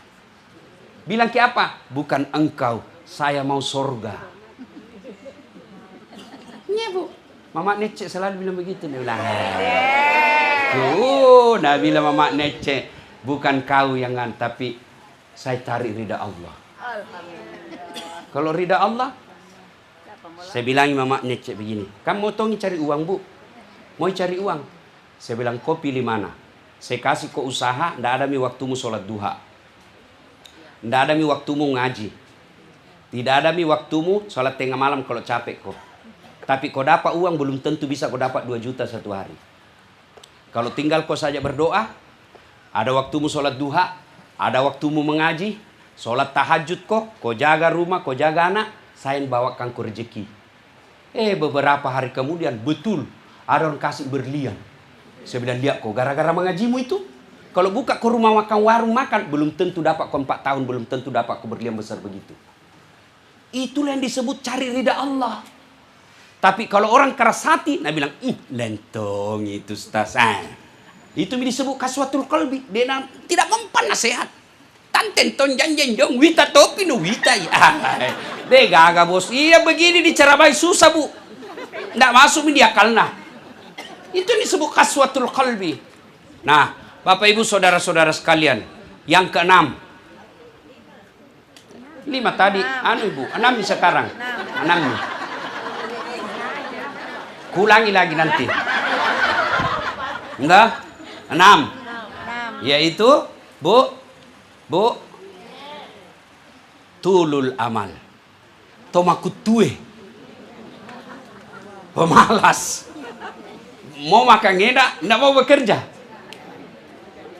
Bilang ki apa? Bukan engkau, saya mau sorga. Iya Bu, Mama Nece selalu bilang begitu. Dia bilang, nah bilang Mama Nece, bukan kau yang tapi saya cari ridha Allah. Kalau ridha Allah, saya bilang Mama Nece begini, kamu mau tongi cari uang Bu? Mau cari uang? Saya bilang kau pilih mana? Saya kasih kau usaha, tidak ada waktumu sholat duha. Tidak ada mi waktumu ngaji. Tidak ada mi waktumu sholat tengah malam kalau capek kok. Tapi kau dapat uang belum tentu bisa kau dapat 2 juta satu hari. Kalau tinggal kau saja berdoa, ada waktumu sholat duha, ada waktumu mengaji, sholat tahajud kau jaga rumah, kau jaga anak, saya bawakan kau rezeki. Beberapa hari kemudian betul ada orang kasih berlian. Saya bilang, lihat kau gara-gara mengajimu itu. Kalau buka kau rumah makan, warung makan, belum tentu dapat kau 4 tahun, belum tentu dapat kau berlian besar begitu. Itulah yang disebut cari ridha Allah. Tapi kalau orang keras hati, nah bilang, lentong itu Ustaz. Itu disebut kaswatul qalbi. Dia tidak mempan nasihat. Tanten ton janjen jong wita topi no wita. Deh gaga bos. Iya begini diceramai susah bu. Tidak masuk di akalnya. Itu disebut kaswatul qalbi. Nah, Bapak Ibu saudara-saudara sekalian, yang ke-6. 5 tadi, Ibu, 6 sekarang. 6 nih. Kulangi lagi nanti. Enggak? 6. Yaitu Bu tulul amal. Tomakutue. Pemalas. Mau makan enak, enggak mau bekerja.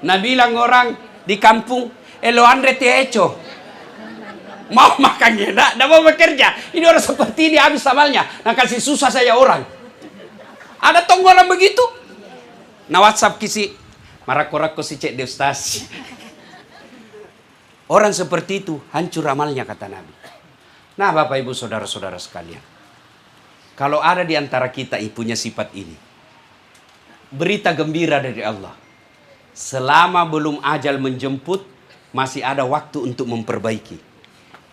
Nah bilang orang di kampung, lo andre te hecho. Mau makan enak, enggak mau bekerja. Ini orang seperti ini habis amalnya. Nah kasih susah saya orang. Ada tonggolan begitu. Nah WhatsApp kisi marak-korak si cek de Ustaz. Orang seperti itu hancur amalnya kata Nabi. Nah Bapak Ibu saudara-saudara sekalian, kalau ada di antara kita yang punya sifat ini, berita gembira dari Allah. Selama belum ajal menjemput, masih ada waktu untuk memperbaiki.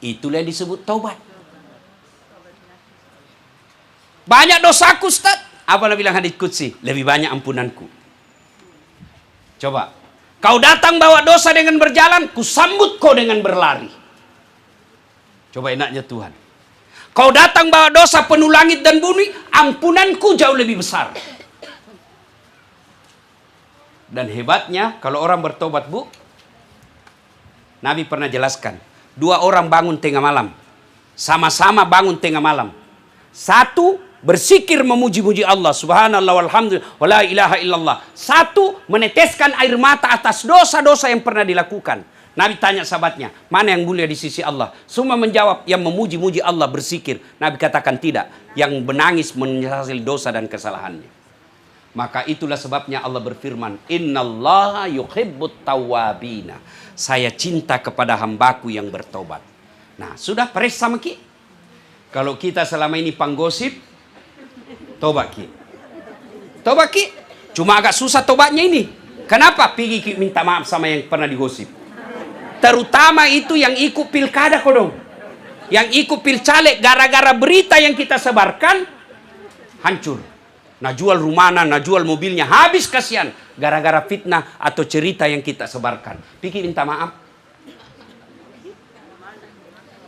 Itulah yang disebut taubat. Banyak dosaku Ustaz. Apa bilang hadits qudsi? Lebih banyak ampunanku. Coba. Kau datang bawa dosa dengan berjalan, ku sambut kau dengan berlari. Coba enaknya Tuhan. Kau datang bawa dosa penuh langit dan bumi, ampunanku jauh lebih besar. Dan hebatnya, kalau orang bertobat bu, Nabi pernah jelaskan. 2 orang bangun tengah malam. Sama-sama bangun tengah malam. Satu bersikir memuji-muji Allah, subhanallah walhamdulillah wala ilaha illallah. Satu meneteskan air mata atas dosa-dosa yang pernah dilakukan. Nabi tanya sahabatnya, mana yang mulia di sisi Allah? Semua menjawab, yang memuji-muji Allah bersikir. Nabi katakan tidak, yang menangis menyesali dosa dan kesalahannya. Maka itulah sebabnya Allah berfirman, innallaha yuhibbut tawwabina. Saya cinta kepada hambaku yang bertobat. Nah sudah peres sama ki. Kalau kita selama ini panggosip, tobat ki. Tobat ki. Cuma agak susah tobatnya ini. Kenapa? Pergi ki minta maaf sama yang pernah digosip. Terutama itu yang ikut pilkada kodong. Yang ikut pilcaleg gara-gara berita yang kita sebarkan hancur. Nah jual rumahnya, nah jual mobilnya, habis kasihan gara-gara fitnah atau cerita yang kita sebarkan. Pergi minta maaf.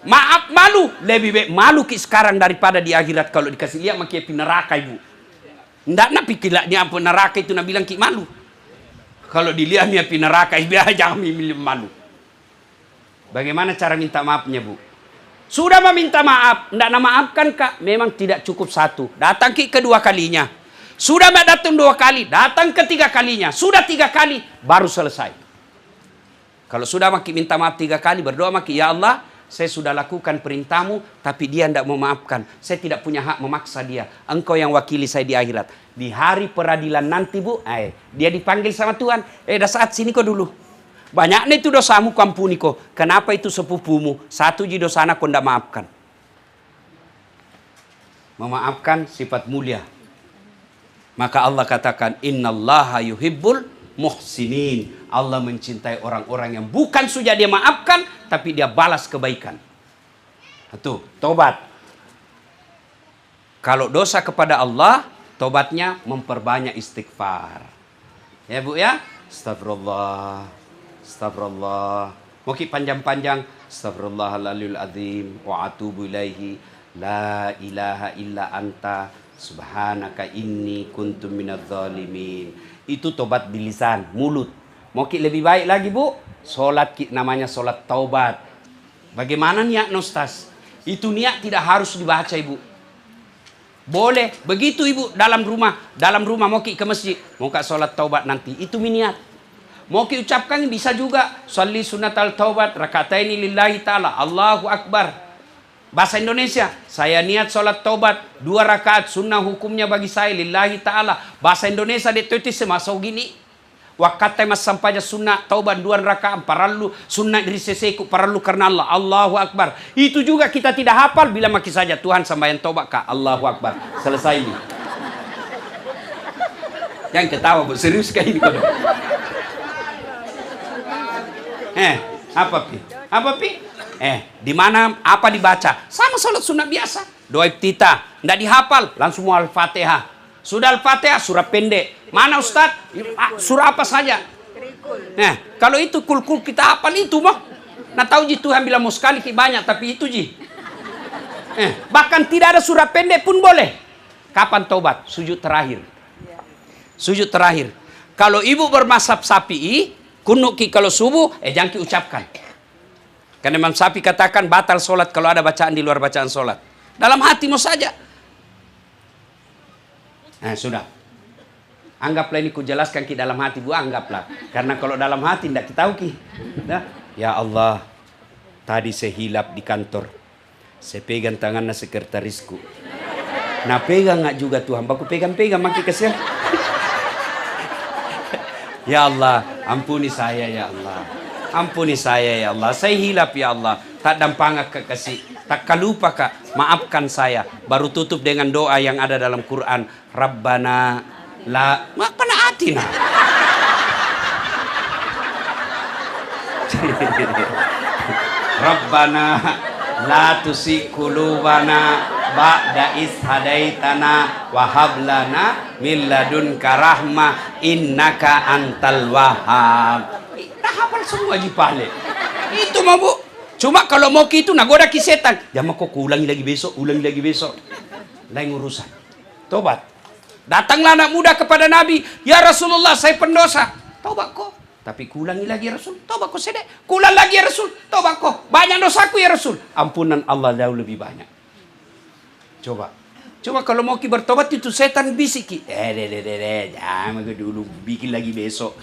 Maaf malu, lebih baik malu ki sekarang daripada di akhirat kalau dikasih lihat makin api neraka ibu. Ndak nak pikir lah dia apa neraka itu nak bilang ki malu. Kalau dilihat ni api neraka ibu jangan milih malu. Bagaimana cara minta maafnya bu? Sudah meminta maaf, ndak nak maafkan kak, memang tidak cukup 1. Datang ki kedua kalinya. Sudah datang 2 kali, datang ketiga kalinya. Sudah 3 kali, baru selesai. Kalau sudah makin minta maaf 3 kali, berdoa makin ya Allah. Saya sudah lakukan perintahmu, tapi dia tidak mau maafkan. Saya tidak punya hak memaksa dia. Engkau yang wakili saya di akhirat. Di hari peradilan nanti bu, dia dipanggil sama Tuhan. Dah saat sini kau dulu. Banyaknya itu dosamu kau ampuni kau. Kenapa itu sepupumu? 1 ji dosana kau tidak maafkan. Memaafkan sifat mulia. Maka Allah katakan, innallaha yuhibbul muhsinin. Allah mencintai orang-orang yang bukan saja dia maafkan, tapi dia balas kebaikan. Itu tobat. Kalau dosa kepada Allah, tobatnya memperbanyak istighfar. Ya bu ya, astagfirullah, astagfirullah. Mungkin panjang-panjang, astagfirullahaladzim azim wa atubu ilaihi la ilaha illa anta subhanaka inni kuntu minadz zalimin. Itu tobat bilisan, mulut. Mau lebih baik lagi bu, solat namanya solat taubat. Bagaimana niatnya Ustaz? Itu niat tidak harus dibaca ibu. Boleh, begitu ibu dalam rumah mau ke masjid, mau ke sholat taubat nanti, itu niat. Mau ucapkan bisa juga, sholli sunnatal taubat rakataini lillahi ta'ala, Allahu Akbar. Bahasa Indonesia, saya niat sholat taubat 2 rakaat sunnah hukumnya bagi saya lillahi ta'ala. Bahasa Indonesia itu semasuk gini. Waktu mas sampainya sunnah taubat 2 rakaat parallu sunnah dari seseku parallu karena Allah, Allahu Akbar. Itu juga kita tidak hafal, bila maki saja Tuhan sambayan taubat kah, Allahu Akbar. Selesai ini. Yang ketawa bu, serius kayak ini kode. Apa pi? Di mana apa dibaca? Sama sholat sunnah biasa. Doa iftitah, enggak dihafal, langsung mau Al-Fatihah. Sudah Al-Fatihah, surah pendek. Mana Ustaz? Surah apa saja? Kalau itu kul kita hafal itu mah. Nah tahu ji Tuhan bilang mau sekali banyak, tapi itu ji. Bahkan tidak ada surah pendek pun boleh. Kapan taubat? Sujud terakhir. Sujud terakhir. Kalau ibu bermazhab Syafi'i, kunuki kalau subuh, jangan ucapkan. Karena Imam Syafi'i katakan batal solat kalau ada bacaan di luar bacaan solat. Dalam hatimu saja. Sudah. Anggaplah ini kujelaskan ki dalam hati bu, anggaplah. Karena kalau dalam hati tidak kita tahu ki. Ya Allah, tadi saya hilap di kantor. Saya pegang tangannya sekretarisku. Nah pegang nggak juga Tuhan, baku pegang-pegang makin kesel. Ya Allah, ampuni saya ya Allah. Ampuni saya ya Allah. Saya hilap ya Allah. Tak dampangak kekasih. Tak kalupa kak. Maafkan saya. Baru tutup dengan doa yang ada dalam Quran. Rabbana la. Maafkan atina. Rabbana la tusi kulubana ba'da is hadaitana wa hablana min ladunka rahmah innaka antal wahhab. Dah hafal semua jipale. Itu mah bu. Cuma kalau mau gitu nagoda ki setan. Jangan kok ulangi lagi besok, lain urusan. Tobat. Datanglah anak muda kepada Nabi, ya Rasulullah saya pendosa. Tobat kok. Tapi kulangi lagi ya Rasul. Tobat kok sedek. Kulang lagi ya Rasul. Tobat kok. Banyak dosaku ya Rasul. Ampunan Allah jauh lebih banyak. Coba kalau mau ki bertobat itu setan bisiki. Jangan dulu bikin lagi besok.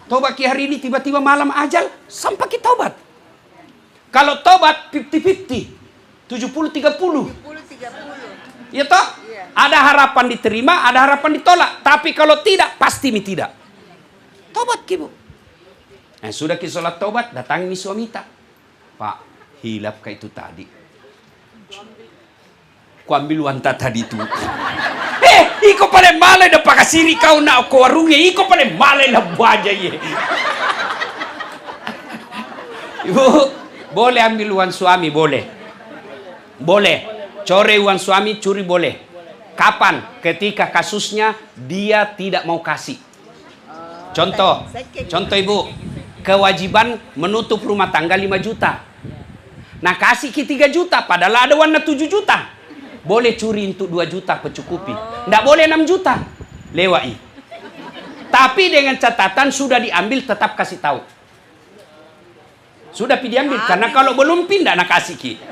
Tobat ki hari ini tiba-tiba malam ajal sampai ki tobat. Kalau tobat 50-50. 70-30. Ya toh? Iya. Ada harapan diterima, ada harapan ditolak. Tapi kalau tidak, pasti tidak. Tobat ki bu. Sudah ki sholat tobat, datangi suami tak. Pak, hilap kayak itu tadi. Ku ambil wanta tadi itu. Iko paling malay na pakasiri kau na ako warungnya. Iko paling malay na buaja ye. Ibu, boleh ambil uang suami, boleh. Core uang suami, curi boleh. Kapan? Ketika kasusnya dia tidak mau kasih. Contoh ibu, kewajiban menutup rumah tangga 5 juta. Nah kasih ki 3 juta, padahal ada warna 7 juta. Boleh curi untuk 2 juta pencukupi. Nggak boleh 6 juta. Lewai. Tapi dengan catatan sudah diambil tetap kasih tahu. Sudah diambil. Karena kalau belum pindah nak kasih ki.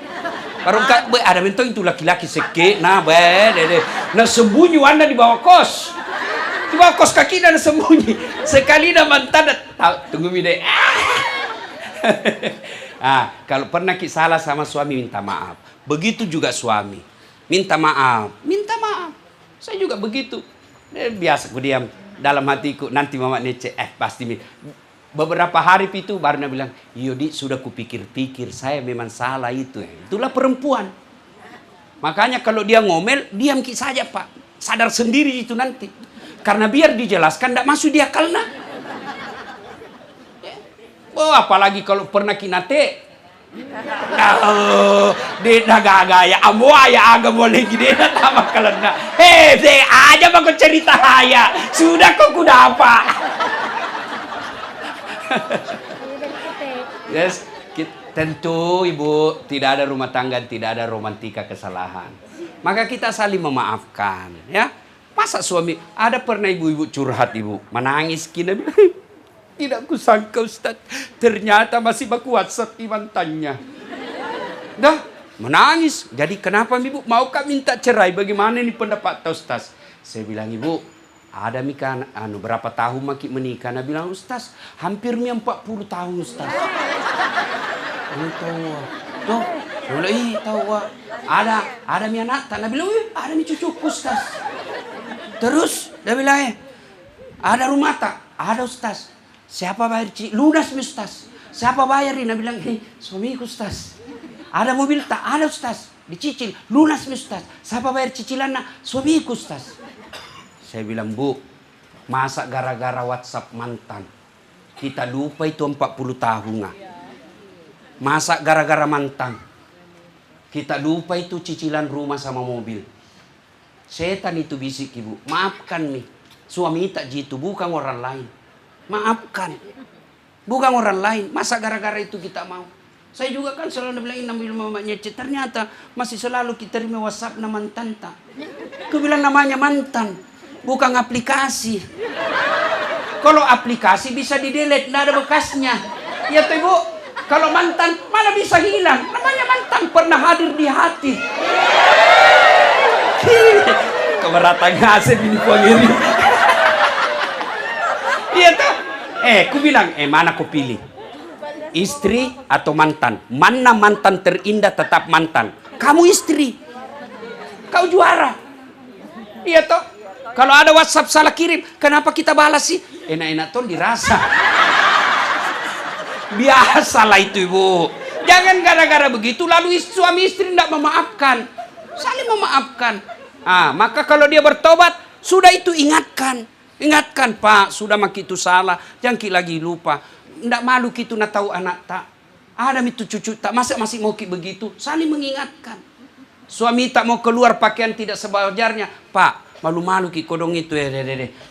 Karena ada bentuk itu laki-laki seke. Nah sembunyi anda di bawah kos. Di bawah kos kaki dan sembunyi. Sekali dah mantan. Tunggu mide. Kalau pernah ki salah sama suami minta maaf. Begitu juga suami. Minta maaf. Saya juga begitu. Biasa ku diam dalam hatiku. Nanti mama nece. Pasti. Beberapa hari itu baru dia bilang, Yodi sudah kupikir-pikir. Saya memang salah itu. Itulah perempuan. Makanya kalau dia ngomel, diam saja pak. Sadar sendiri itu nanti. Karena biar dijelaskan, tidak masuk dia kalna. Apalagi kalau pernah kinate. Dia gaya amo ya agak boleh gini nama kalenda. Saya aja mau cerita haya. Sudah kok kuda apa? Yes, tentu ibu tidak ada rumah tangga, tidak ada romantika kesalahan. Maka kita saling memaafkan, ya. Masa suami ada pernah ibu-ibu curhat ibu, menangis kina bilang, tidak kusangka Ustaz, ternyata masih baku WhatsApp mantannya. Dah, menangis. Jadi kenapa ibu? Maukah minta cerai? Bagaimana ini pendapat Ustaz? Saya bilang, ibu, ada mika berapa tahun maki menikah? Nah bilang, Ustaz, hampir 40 tahun Ustaz. Tahu, tuh, tahu, ada mi anak, tak bilang, ada mi cucuku Ustaz. Terus, dia bilang, ada rumah tak? Ada Ustaz. Siapa bayar lunas mi Ustaz? Siapa bayar ini? Dia bilang, suamiku Ustaz. Ada mobil tak? Ada Ustaz. Dicicil, lunas mi Ustaz. Siapa bayar cicilan nak? Suamiku Ustaz. Saya bilang, Bu, masa gara-gara WhatsApp mantan kita lupa itu 40 tahun nggak? Masa gara-gara mantan kita lupa itu cicilan rumah sama mobil? Setan itu bisik ibu, maafkan mi. Suami tak jitu, bukan orang lain. Maafkan, bukan orang lain. Masa gara-gara itu kita mau? Saya juga kan selalu bilang namanya mamanya ternyata masih selalu kita terima WhatsApp na mantan tak. Aku bilang namanya mantan, bukan aplikasi. Kalau aplikasi bisa di-delete, tidak ada bekasnya. Ya tuh ibu, kalau mantan mana bisa hilang? Namanya mantan pernah hadir di hati. Keberatan ngasih ini pengirim. Iya tuh. Aku bilang, mana kau pilih? Istri atau mantan? Mana mantan terindah tetap mantan? Kamu istri. Kau juara. Iya toh. Kalau ada WhatsApp salah kirim, kenapa kita balas sih? Enak-enak tuh dirasa. Biasalah itu ibu. Jangan gara-gara begitu lalu suami istri tidak memaafkan. Saling memaafkan. Maka kalau dia bertobat, sudah itu ingatkan. Ingatkan, Pak, sudah maki itu salah. Jangan lagi lupa. Tidak malu kita nak tahu anak tak. Ada itu cucu tak. Masa masih mau begitu? Saling mengingatkan. Suami tak mau keluar pakaian tidak sewajarnya. Pak, malu-malu ki kodong itu.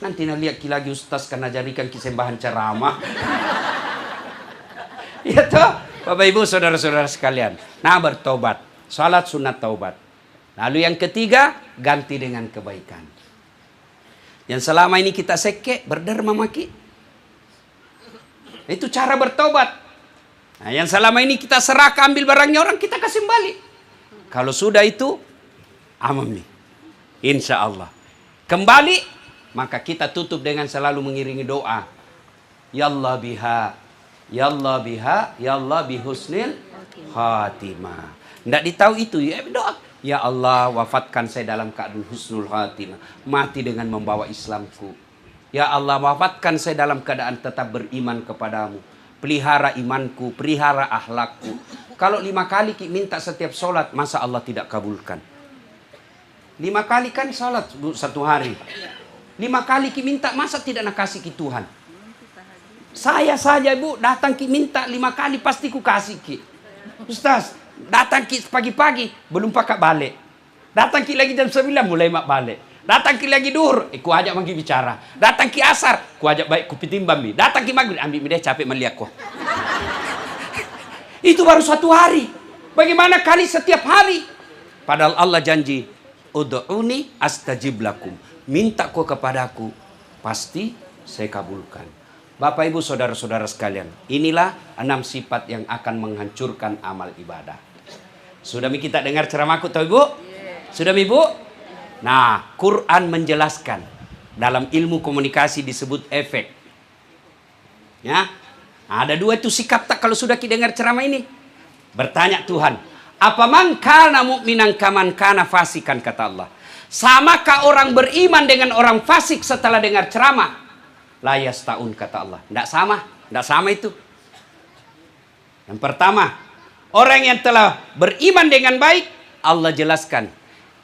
Nanti nak lihat ki lagi Ustaz kan ajarikan ki sembahan ceramah. Ya toh, Bapak Ibu saudara-saudara sekalian. Nah bertobat. Salat sunat taubat. Lalu yang ketiga, ganti dengan kebaikan. Yang selama ini kita seke, berderma maki. Itu cara bertobat. Nah, yang selama ini kita serahkan ambil barangnya orang, kita kasih balik. Kalau sudah itu, aman nih. Insya Allah. Kembali, maka kita tutup dengan selalu mengiringi doa. Ya Allah biha, ya Allah biha, ya Allah bihusnil khatimah. Tidak ditahu itu, ya doa. Ya Allah wafatkan saya dalam keadaan husnul khatimah. Mati dengan membawa Islamku. Ya Allah wafatkan saya dalam keadaan tetap beriman kepadamu. Pelihara imanku, pelihara akhlakku. Kalau 5 kali minta setiap sholat, masa Allah tidak kabulkan? 5 kali kan sholat satu hari. 5 kali minta, masa tidak nak kasih ki Tuhan? Saya saja ibu datang ki minta 5 kali pasti ku kasih ki. Ustaz, datang ki pagi-pagi belum pakai balik. Datang ki lagi jam 9 mulai mak balik. Datang ki lagi duhur, ku ajak manggi bicara. Datang ki asar, ku ajak baik ku pitimbang mi. Datang ki maghrib, ambil mi dia capek melihat ko. Itu baru 1 hari. Bagaimana kali setiap hari? Padahal Allah janji, ud'uni astajib lakum. Minta kau kepadaku, pasti saya kabulkan. Bapak Ibu saudara-saudara sekalian, inilah 6 sifat yang akan menghancurkan amal ibadah. Sudah mi kita dengar ceramahku tahu Ibu? Sudah mi Ibu? Nah, Quran menjelaskan dalam ilmu komunikasi disebut efek. Ya, ada 2 itu sikap tak kalau sudah kita dengar ceramah ini. Bertanya Tuhan, apa man kana mu'minan kaman kana fasikan, kata Allah. Samakah orang beriman dengan orang fasik setelah dengar ceramah? La yastaun, kata Allah. Tidak sama, tidak sama itu. Yang pertama, orang yang telah beriman dengan baik, Allah jelaskan.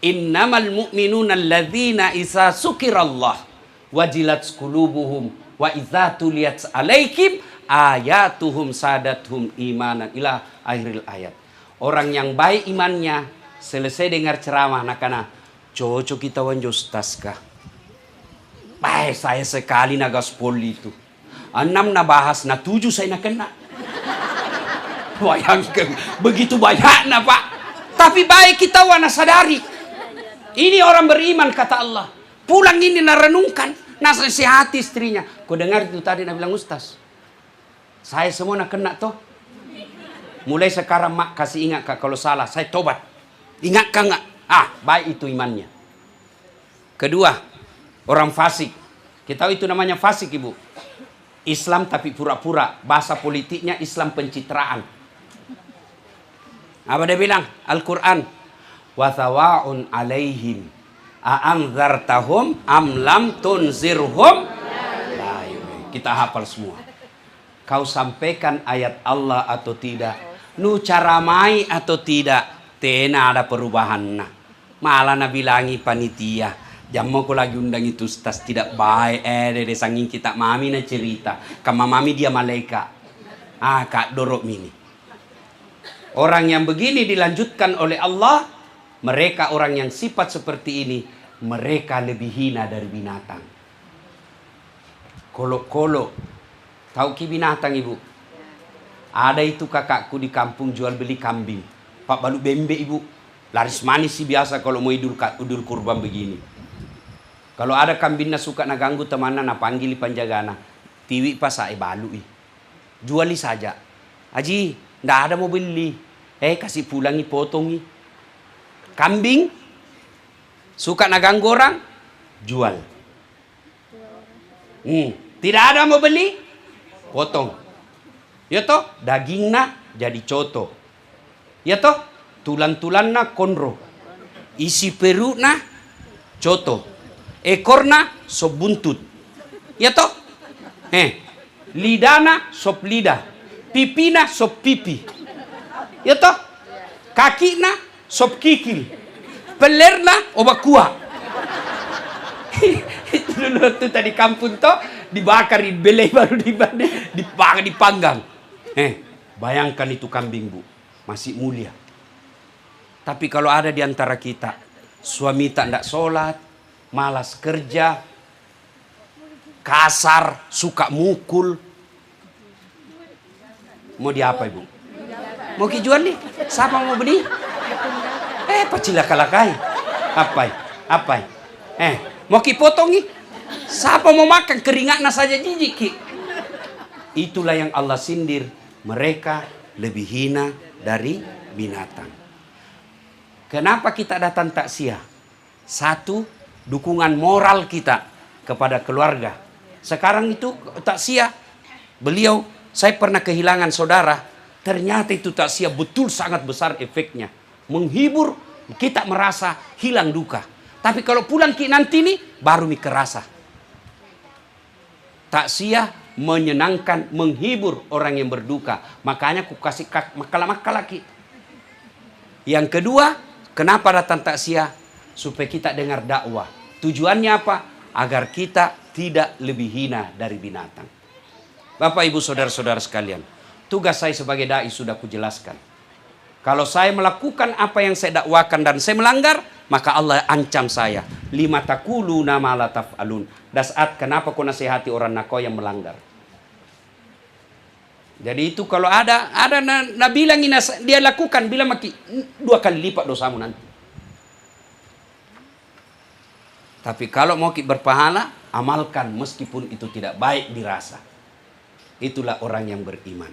Innamal mu'minuna alladzina isa sukirallah wajilat qulubuhum wa idza tuliyat alaikum ayatuhum sadathum imanan ila akhiril ayat. Orang yang baik imannya selesai dengar ceramah nakana cocok kita wanjo Ustaz kah? Baik saya sekali na gaspol itu. 6 na bahas na 7 saya nak kena. Bayangkan begitu banyak na Pak. Tapi baik kita wana sadari. Ini orang beriman kata Allah. Pulang ini narenungkan, nasihati istrinya. Kau dengar itu tadi nak bilang Ustaz. Saya semua nak kena toh. Mulai sekarang mak kasih ingat kak kalau salah, saya tobat. Ingatkan nggak? Baik itu imannya. Kedua, orang fasik. Kita tahu itu namanya fasik, ibu. Islam tapi pura-pura. Bahasa politiknya Islam pencitraan. Apa dia bilang? Al-Quran. Wathawa'un alaihim a'anzartahum am lam tunzirhum. Kita hafal semua. Kau sampaikan ayat Allah atau tidak, nu caramai atau tidak, tena ada perubahan. Malah na bilangi panitia, jam mau lagi undang itu tas tidak baik. Dede sanging kita mami na cerita, kama mami dia malaikat. Kak dorok mini. Orang yang begini dilanjutkan oleh Allah, mereka orang yang sifat seperti ini, mereka lebih hina dari binatang. Kolok-kolok. Tahu ki binatang, ibu? Ada itu kakakku di kampung jual beli kambing. Pak balu bembe, ibu. Laris manis sih biasa kalau mau idul kurban begini. Kalau ada kambingnya suka na ganggu temannya, na panggil panjagana. Tiwi pas saya balu. Juali saja. Aji, ndak ada mau beli. Kasih pulangi potongi. Kambing suka na ganggu orang, jual. Tidak ada mau beli, potong. Ya toh, dagingnya jadi coto. Ya toh, tulan-tulanna konro. Isi perutna coto. Ekorna sop buntut. Ya toh? Lidana sop lidah. Pipina sop pipi. Ya toh? Kakina sop kikil. Pelerna obat kuah. Itu dulu tuh tadi kampung toh dibakar, dibelai baru dipanggang. Bayangkan itu kambing, bu, masih mulia. Tapi kalau ada di antara kita suami tak ndak sholat, malas kerja, kasar, suka mukul, mau diapa, ibu? Mau dijual nih? Siapa mau beli? Pacilaka-lakai. Apa? Mau kipotongi? Siapa mau makan? Keringatnya saja jijik, ki. Itulah yang Allah sindir. Mereka lebih hina dari binatang. Kenapa kita datang takziah? Satu, dukungan moral kita kepada keluarga. Sekarang itu takziah. Saya pernah kehilangan saudara. Ternyata itu takziah betul sangat besar efeknya. Menghibur, kita merasa hilang duka. Tapi kalau pulang ki nanti nih, baru mi kerasa. Takziah menyenangkan, menghibur orang yang berduka. Makanya aku kasih makala lagi. Yang kedua, kenapa datang takziah? Supaya kita dengar dakwah. Tujuannya apa? Agar kita tidak lebih hina dari binatang. Bapak, ibu, saudara-saudara sekalian, tugas saya sebagai dai sudah kujelaskan. Kalau saya melakukan apa yang saya dakwakan dan saya melanggar, maka Allah ancam saya. Lima taquluna ma la taf'alun. Dasat, kenapa kau nasihati orang nakau yang melanggar? Jadi itu kalau ada bilang ini dia lakukan, bilang maki 2 kali lipat dosamu nanti. Tapi kalau mau berpahala, amalkan meskipun itu tidak baik dirasa. Itulah orang yang beriman.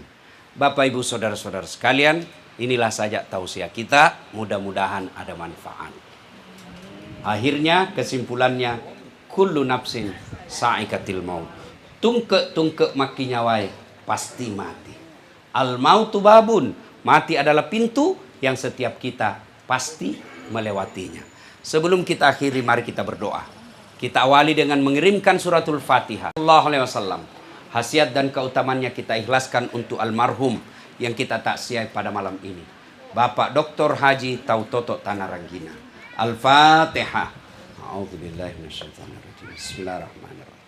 Bapak, ibu, saudara-saudara sekalian, inilah saja tausiah kita, mudah-mudahan ada manfaat. Akhirnya kesimpulannya, kullu nafsin sa'ikatil maut. Tungke maki nyawai, pasti mati. Al mautu babun, mati adalah pintu yang setiap kita pasti melewatinya. Sebelum kita akhiri, mari kita berdoa. Kita awali dengan mengirimkan suratul Fatihah. Sallallahu alaihi wasallam. Hasiat dan keutamannya kita ikhlaskan untuk almarhum yang kita taksiah pada malam ini, Bapak Dr. Haji Tautoto Tanaranggina. Al-Fatihah. A'udzubillahi minasyaitonirrajim. Bismillahirrahmanirrahim.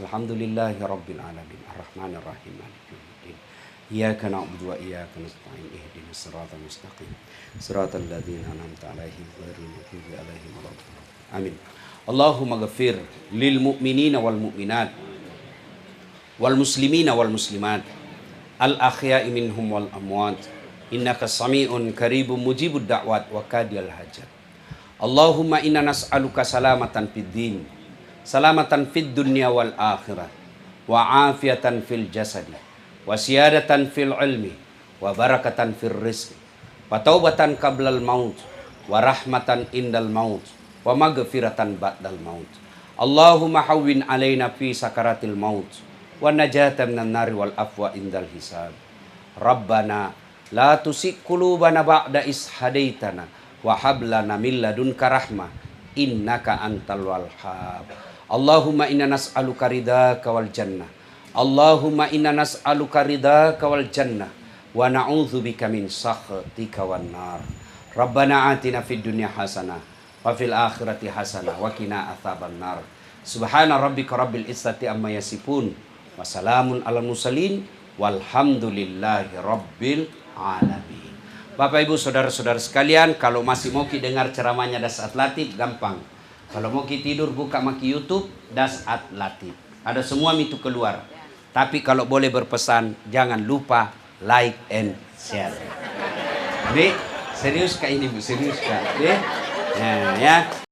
Alhamdulillahirabbil alamin. Arrahmanirrahim. Maliki yaumiddin. Iyyaka na'budu wa iyyaka nasta'in. Ihdinas siratal mustaqim. Siratal ladzina an'amta 'alaihim ghairil maghdubi 'alaihim waladdallin. Amin. Allahumma ghafir lil mu'minina wal mu'minat wal muslimina wal muslimat al ahya'i minhum wal amwat innaka sami'un qaribun mujibud da'wat wa qadiyal hajat. Allahumma inna nas'aluka salamatan fid din, salamatan fid dunya wal akhirah, wa afiatan fil jasadi, wa siyadatan fil ilmi, wa barakatan fir rizq, wa taubatan qablal maut, wa rahmatan indal maut, wa maghfiratan ba'dal maut. Allahumma hawwin alaina fi sakaratil maut, wa najatan minan nari wal afwa indal hisab. Rabbana la tusik qulubana ba'da is hadaitana wa hab lana min ladunka rahmah innaka antal wahhab. Allahumma inna nas'aluka ridhaka wal jannah. Allahumma inna nas'aluka ridhaka wal jannah wa na'udzubika min sakhatika wan nar. Rabbana atina fid dunya hasanah wa fil akhirati hasanah wa qina adzaban nar. Subhana rabbika rabbil izzati amma yasifun wa salamun alal mursalin walhamdulillahi rabbil alamin. Bapak Ibu saudara-saudara sekalian, kalau masih mau dengar ceramahnya Dasat Latif gampang. Kalau mau tidur buka maki YouTube Dasat Latif. Ada semua itu keluar. Tapi kalau boleh berpesan jangan lupa like and share. Serius kah ini Bu? Serius kah? Nah, ya.